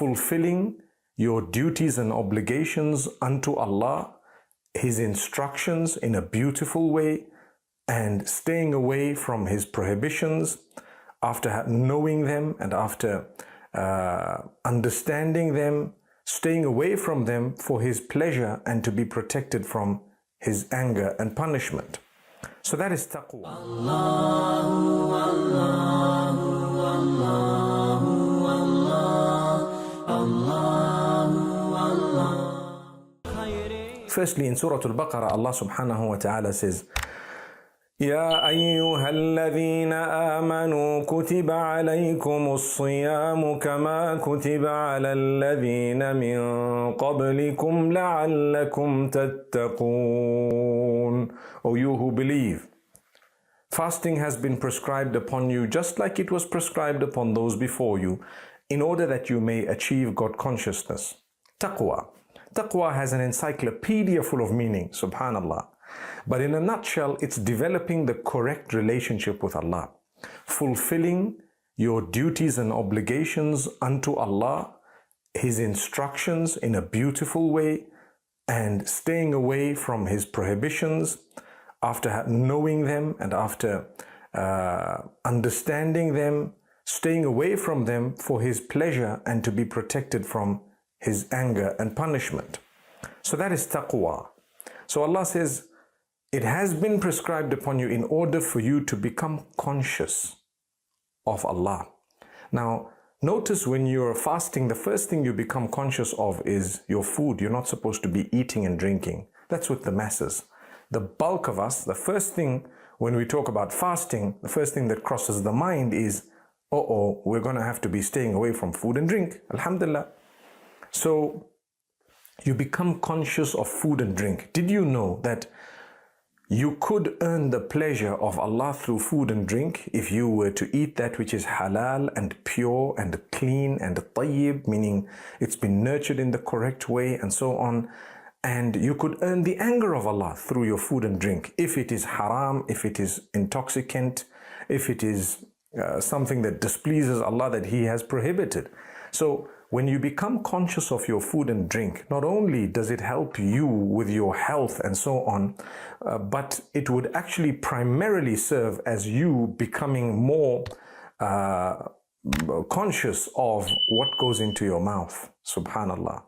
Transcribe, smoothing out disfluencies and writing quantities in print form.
fulfilling your duties and obligations unto Allah, His instructions in a beautiful way, and staying away from His prohibitions after knowing them and after understanding them, staying away from them for His pleasure and to be protected from His anger and punishment. So that is taqwa. Allahu, Allahu, Allahu, Allahu, Allah. Firstly, in Surah Al-Baqarah, Allah subhanahu wa ta'ala says, يا أيها الذين آمنوا كتب عليكم الصيام كما كتب على الذين من قبلكم لعلكم تتقون. O you who believe, fasting has been prescribed upon you just like it was prescribed upon those before you, in order that you may achieve God consciousness. Taqwa. Taqwa has an encyclopedia full of meaning, subhanallah. But in a nutshell, it's developing the correct relationship with Allah, fulfilling your duties and obligations unto Allah, His instructions in a beautiful way, and staying away from His prohibitions after knowing them and after understanding them, staying away from them for His pleasure and to be protected from His anger and punishment. So that is taqwa. So Allah says, it has been prescribed upon you in order for you to become conscious of Allah. Now, notice when you're fasting, the first thing you become conscious of is your food. You're not supposed to be eating and drinking. That's with the masses. The bulk of us, the first thing when we talk about fasting, the first thing that crosses the mind is, we're going to have to be staying away from food and drink. Alhamdulillah. So, you become conscious of food and drink. Did you know that you could earn the pleasure of Allah through food and drink if you were to eat that which is halal and pure and clean and tayyib, meaning it's been nurtured in the correct way and so on. And you could earn the anger of Allah through your food and drink if it is haram, if it is intoxicant, if it is something that displeases Allah that He has prohibited. So when you become conscious of your food and drink, not only does it help you with your health and so on, but it would actually primarily serve as you becoming more conscious of what goes into your mouth. Subhanallah.